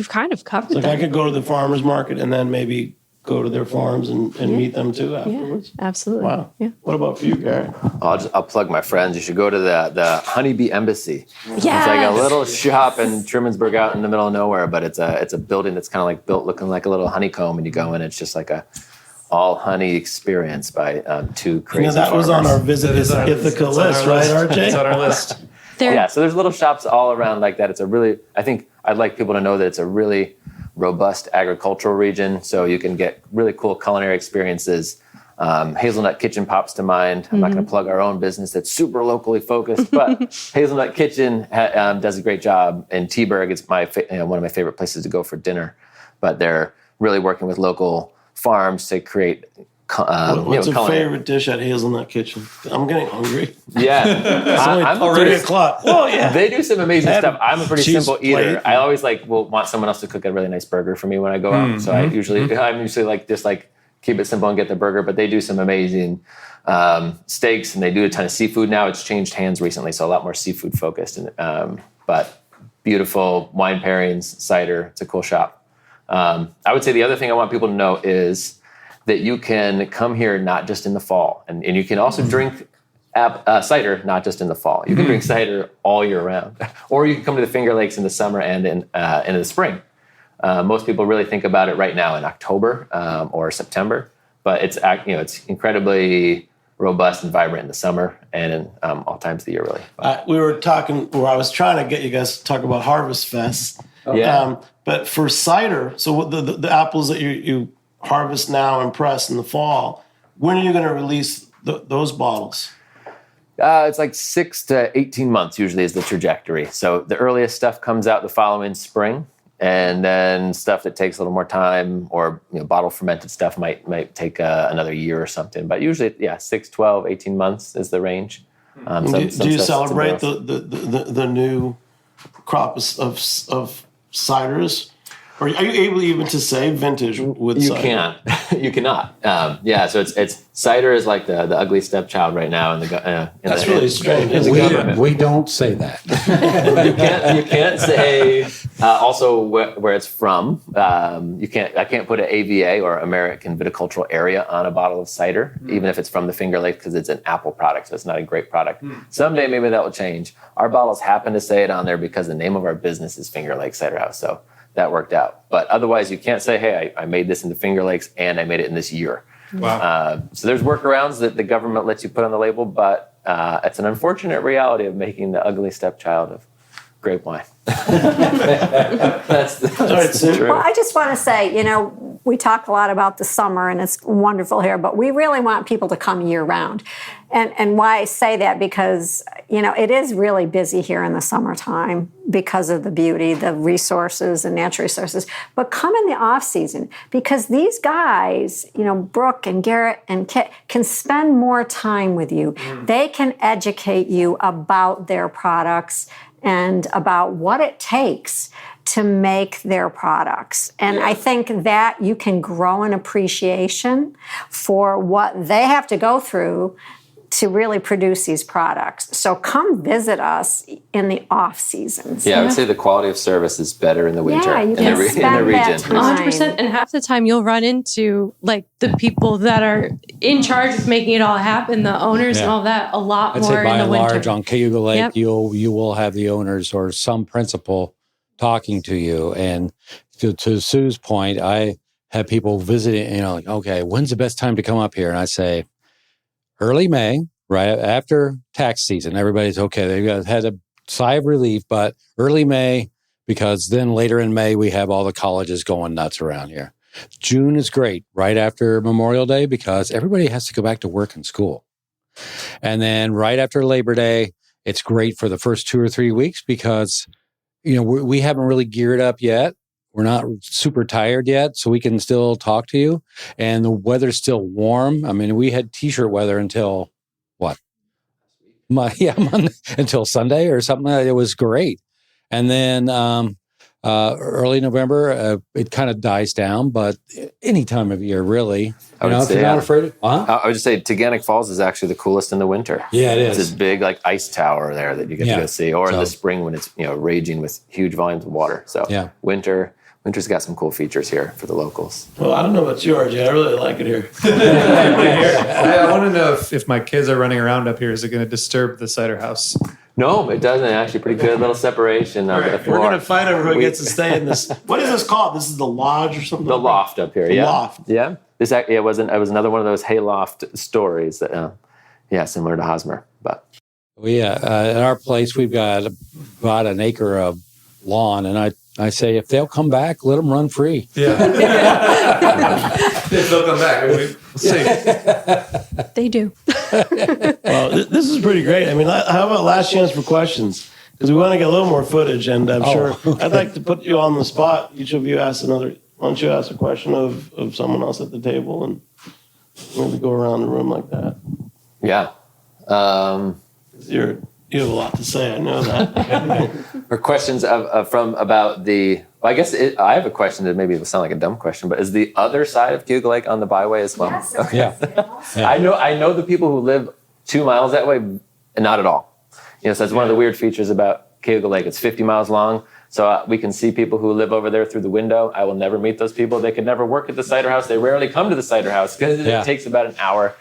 kind of covered them. Like I could go to the farmers market and then maybe go to their farms and meet them too afterwards. Yeah, absolutely. Wow. Yeah. What about for you, Garrett? I'll plug my friends. You should go to the Honeybee Embassy. Yes. It's like a little shop in Trumansburg out in the middle of nowhere, but it's a building that's kind of like built looking like a little honeycomb, and you go in, it's just like a all honey experience by two crazy That was on farmers. our Visit Ithaca list, right, RJ? It's on our list. Yeah, so there's little shops all around like that. I think I'd like people to know that it's a really robust agricultural region, so you can get really cool culinary experiences. Hazelnut Kitchen pops to mind. I'm not going to plug our own business that's super locally focused, but Hazelnut Kitchen does a great job. And Teaburg is one of my favorite places to go for dinner. But they're really working with local farms to create What's your culinary. favorite dish at Hazelnut Kitchen? I'm getting hungry. Yeah. It's only I'm 3 o'clock. Well, yeah. They do some amazing stuff. I'm a pretty cheese simple eater. plate. I always want someone else to cook a really nice burger for me when I go out. So I'm usually keep it simple and get the burger. But they do some amazing steaks, and they do a ton of seafood now. It's changed hands recently, so a lot more seafood focused. But beautiful wine pairings, cider. It's a cool shop. I would say the other thing I want people to know is that you can come here not just in the fall, and you can also drink cider not just in the fall. You can drink cider all year round, or you can come to the Finger Lakes in the summer and in the spring. Most people really think about it right now in October or September, but it's incredibly robust and vibrant in the summer and in all times of the year, really. We were talking, or I was trying to get you guys to talk about Harvest Fest. Yeah. But for cider, so what the apples that you harvest now and press in the fall, when are you going to release those bottles? It's like 6 to 18 months usually is the trajectory. So the earliest stuff comes out the following spring, and then stuff that takes a little more time, or bottle fermented stuff might take another year or something. But usually, 6, 12, 18 months is the range. Do you celebrate the new crop of ciders? Or are you able even to say vintage with cider? You can't. You cannot. So it's cider is like the ugly stepchild right now. That's really strange. We don't say that. You can't say also where it's from. I can't put an AVA or American Viticultural Area on a bottle of cider, even if it's from the Finger Lakes, because it's an apple product, so it's not a grape product. Someday maybe that will change. Our bottles happen to say it on there because the name of our business is Finger Lakes Cider House. So that worked out. But otherwise, you can't say, hey, I made this in the Finger Lakes and I made it in this year. Wow. So there's workarounds that the government lets you put on the label, but it's an unfortunate reality of making the ugly stepchild of grape wine. That's true. Well, I just want to say, we talk a lot about the summer and it's wonderful here, but we really want people to come year round. And why I say that, because, it is really busy here in the summertime because of the beauty, the resources, the natural resources. But come in the off season, because these guys, Brooke and Garrett and Kit, can spend more time with you. They can educate you about their products and about what it takes to make their products. And I think that you can grow an appreciation for what they have to go through to really produce these products. So come visit us in the off seasons. Yeah, I would say the quality of service is better in the winter Yeah, you in can the spend region. that time. 100%. And half the time you'll run into like the people that are in charge of making it all happen, the owners and all that, a lot I'd more say by in the and winter. large on Cayuga Lake, Yep. you will have the owners or some principal talking to you. And to Sue's point, I have people visiting, like, okay, when's the best time to come up here? And I say early May, right after tax season. Everybody's okay. They've had a sigh of relief, but early May, because then later in May, we have all the colleges going nuts around here. June is great right after Memorial Day because everybody has to go back to work and school. And then right after Labor Day, it's great for the first 2 or 3 weeks because, we haven't really geared up yet. We're not super tired yet, so we can still talk to you. And the weather's still warm. I mean, we had t-shirt weather until what? Until Sunday or something. It was great. And then early November, it kind of dies down, but any time of year, really. I would if say, you're not afraid of, I would just say Teganic Falls is actually the coolest in the winter. Yeah, it It's is. this big ice tower there that you get to go see, or in the spring when it's raging with huge volumes of water. So winter, winter's got some cool features here for the locals. Well, I don't know about you, RJ. I really like it here. I want to know if my kids are running around up here, is it going to disturb the cider house? No, it doesn't. Actually, pretty good little separation of the We're floor. going to fight over who gets to stay in this. What is this called? This is the lodge or something? The loft up here, yeah. Loft. Yeah. This actually, it was another one of those hayloft stories that, similar to Hosmer. But At our place, we've got about an acre of lawn, and I say if they'll come back, let them run free. Yeah. If they'll come back, we'll see. They do. Well, this is pretty great. I mean, how about last chance for questions? Because we want to get a little more footage, and I'm sure I'd like to put you on the spot. Each of you ask another. Why don't you ask a question of someone else at the table, and maybe go around the room like that? yeah. You have a lot to say. I know that. Or questions from about the. Well, I guess I have a question that maybe will sound like a dumb question, but is the other side of Cayuga Lake on the byway as well? Yes, Okay. Yeah. I know the people who live 2 miles that way, and not at all. So that's one of the weird features about Cayuga Lake. It's 50 miles long, so we can see people who live over there through the window. I will never meet those people. They could never work at the cider house. They rarely come to the cider house because it takes about an hour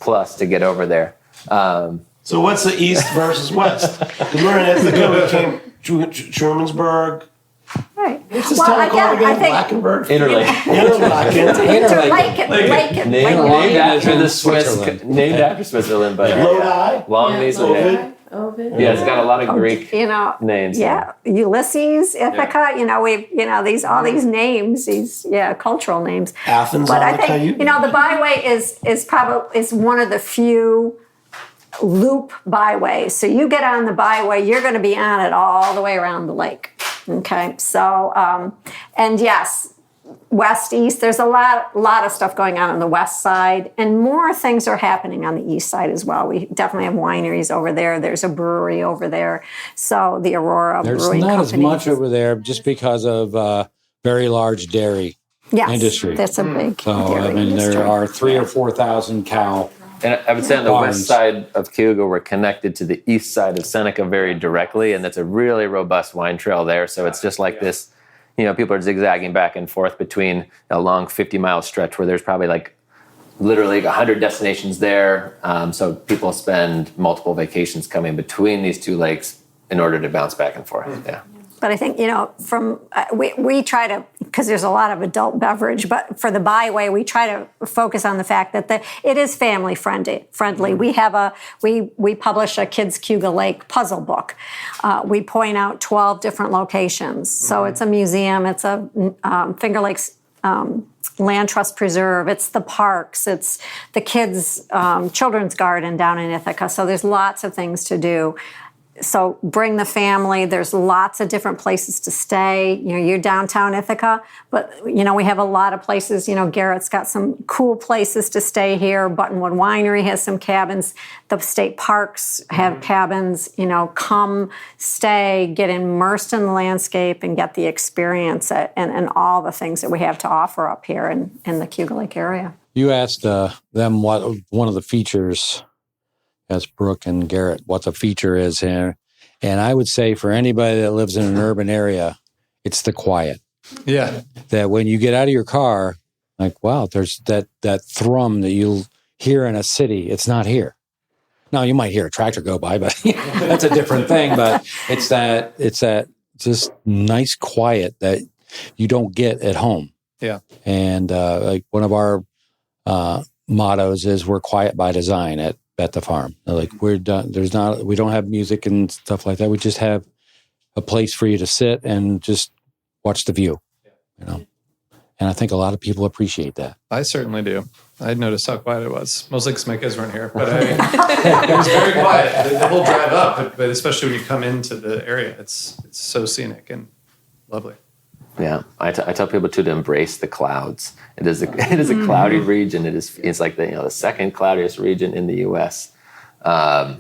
plus to get over there. So what's the east versus west? Because we're in Ithaca, we came Trumansburg. Right. What's this town called again? Blackenberg? Interlake. Laken. Named after the Switzerland. named after Switzerland, but Lodi? long names. Ovid? Yeah, it's got a lot of Greek names. Yeah, Ulysses, Ithaca. We've all these names, these cultural names. Athens. But on I the think Cayuga. the byway is one of the few loop byways. So you get on the byway, you're going to be on it all the way around the lake. Okay, so and yes, west, east. There's a lot of stuff going on the west side, and more things are happening on the east side as well. We definitely have wineries over there. There's a brewery over there. So the Aurora Brewing There's not Company. as much over there just because of very large dairy industry. That's a big So, dairy industry. there are 3,000 or 4,000 cow. And I would say on the Barns. west side of Cayuga, we're connected to the east side of Seneca very directly, and that's a really robust wine trail there. So it's just like this, people are zigzagging back and forth between a long 50-mile stretch where there's probably literally 100 destinations there. So people spend multiple vacations coming between these two lakes in order to bounce back and forth. Yeah. But I think, we try to, because there's a lot of adult beverage, but for the byway, we try to focus on the fact that it is family friendly. We have we publish a Kids Cayuga Lake puzzle book. We point out 12 different locations. So it's a museum, it's a Finger Lakes Land Trust Preserve, it's the parks, it's the kids' children's garden down in Ithaca. So there's lots of things to do. So bring the family. There's lots of different places to stay. You're downtown Ithaca, but we have a lot of places. Garrett's got some cool places to stay here. Buttonwood Winery has some cabins. The state parks have cabins. Come stay, get immersed in the landscape, and get the experience and all the things that we have to offer up here in the Cayuga Lake area. You asked them what one of the features. As Brooke and Garrett, what the feature is here. And I would say for anybody that lives in an urban area, it's the quiet. Yeah. That when you get out of your car, wow, there's that thrum that you'll hear in a city. It's not here. Now you might hear a tractor go by, but that's a different thing. But it's that just nice quiet that you don't get at home. Yeah. And one of our mottos is we're quiet by design at the farm. We're done. We don't have music and stuff like that. We just have a place for you to sit and just watch the view, And I think a lot of people appreciate that. I certainly do. I noticed how quiet it was. Mostly because my kids weren't here, but it was very quiet. The whole drive up, but especially when you come into the area, it's so scenic and lovely. Yeah, I tell people to embrace the clouds. It is a cloudy region. It's like the second cloudiest region in the U.S.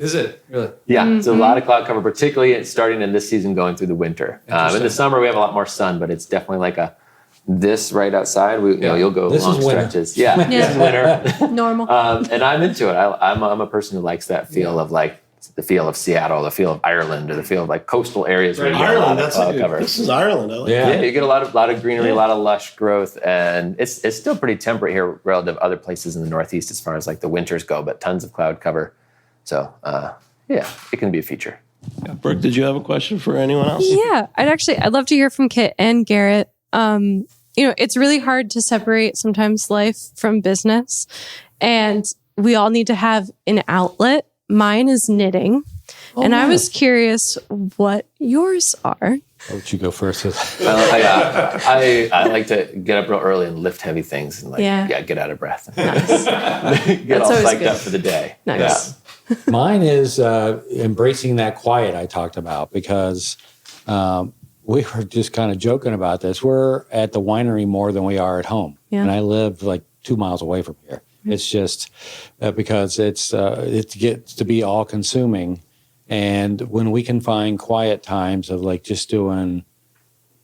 Is it really? Yeah, it's a lot of cloud cover, particularly starting in this season, going through the winter. In the summer, we have a lot more sun, but it's definitely like this right outside. You'll go long stretches. Yeah, this is winter. Normal. And I'm into it. I'm a person who likes that feel of the feel of Seattle, the feel of Ireland, or the feel of like coastal areas where you get a lot of cloud cover. This is Ireland. I like Yeah, you get a lot of greenery, a lot of lush growth, and it's still pretty temperate here relative to other places in the Northeast as far as like the winters go, but tons of cloud cover. So yeah, it can be a feature. Yeah. Brooke, did you have a question for anyone else? Yeah, I'd love to hear from Kit and Garrett. It's really hard to separate sometimes life from business, and we all need to have an outlet. Mine is knitting. And I was curious what yours are. Why don't you go first? I like to get up real early and lift heavy things and get out of breath. Nice. Get all psyched up for the day. Nice. Yeah. Mine is embracing that quiet I talked about, because we were just kind of joking about this. We're at the winery more than we are at home. Yeah. And I live like 2 miles away from here. It's just because it gets to be all consuming. And when we can find quiet times of like just doing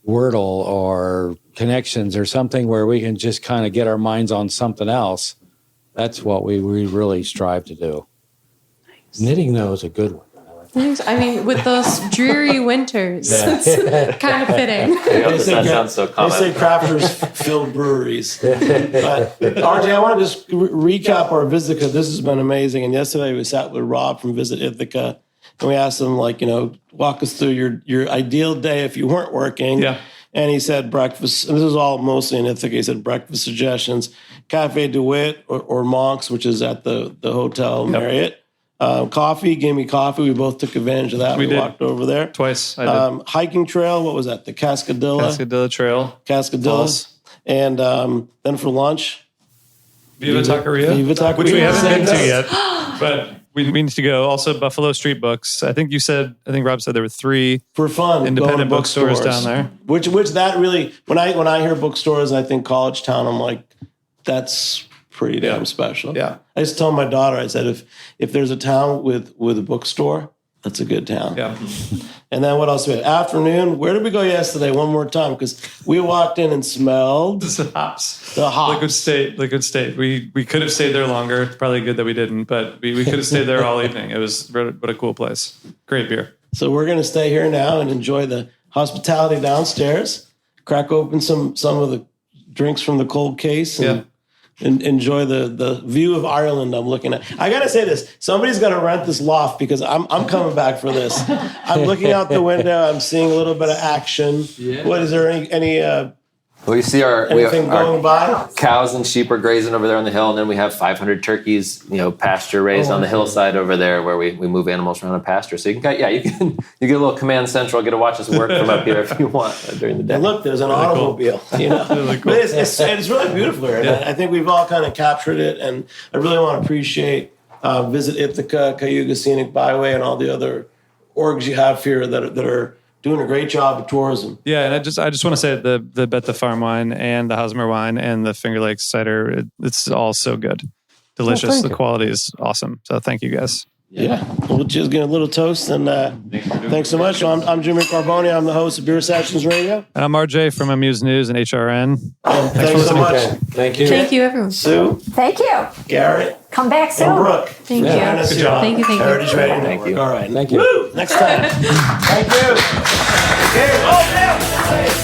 Wordle or connections or something where we can just kind of get our minds on something else, that's what we really strive to do. Nice. Knitting, though, is a good one. I mean, with those dreary winters, it's kind of fitting. That sounds so common. They say crafters fill breweries. But, RJ, I want to just recap our visit, because this has been amazing. And yesterday we sat with Rob from Visit Ithaca, and we asked him, walk us through your ideal day if you weren't working. Yeah. And he said breakfast, and this is all mostly in Ithaca. He said breakfast suggestions, Cafe DeWitt or Monk's, which is at the Hotel Marriott. Coffee, gave me coffee. We both took advantage of that. We walked over there. Twice. I did. Hiking trail, what was that? The Cascadilla Trail. Cascadillas. And then for lunch, Viva Taqueria. Which we haven't been to yet. But we need to go. Also, Buffalo Street Books. I think Rob said there were 3 for fun independent bookstores down there. Which that really, when I hear bookstores, I think College Town, I'm like, that's pretty damn special. Yeah. I just told my daughter, I said, if there's a town with a bookstore, that's a good town. Yeah. And then what else we had? Afternoon. Where did we go yesterday? One more time, because we walked in and smelled the hops. Liquid State. We could have stayed there longer. It's probably good that we didn't, but we could have stayed there all evening. It was what a cool place. Great beer. So we're going to stay here now and enjoy the hospitality downstairs. Crack open some of the drinks from the cold case and enjoy the view of Ireland I'm looking at. I got to say this. Somebody's got to rent this loft, because I'm coming back for this. I'm looking out the window. I'm seeing a little bit of action. Yeah. What is there any well, you see anything going by? Cows and sheep are grazing over there on the hill, and then we have 500 turkeys, pasture raised on the hillside over there, where we move animals around a pasture. So you get a little command central, get to watch us work from up here if you want during the day. And look, there's an automobile. Cool. Really cool. But it's really beautiful here. Yeah. I think we've all kind of captured it, and I really want to appreciate Visit Ithaca, Cayuga Scenic Byway, and all the other orgs you have here that are doing a great job of tourism. Yeah, and I just want to say the Bethel Farm wine and the Hosmer wine and the Finger Lakes Cider, it's all so good. Delicious. Well, the quality is awesome. So thank you guys. Yeah. We'll just get a little toast, and thanks so much. I'm Jimmy Carboni. I'm the host of Beer Sessions Radio. And I'm RJ from Amuse News and HRN. Thanks so much. Thank you. Thank you, everyone. Sue. Thank you. Garrett. Come back soon. And Brooke. Thank you. Good job. Thank you. Heritage Radio Thank Network. you. All right. Thank you. Woo! Next time. Thank you. Okay. Oh, yeah.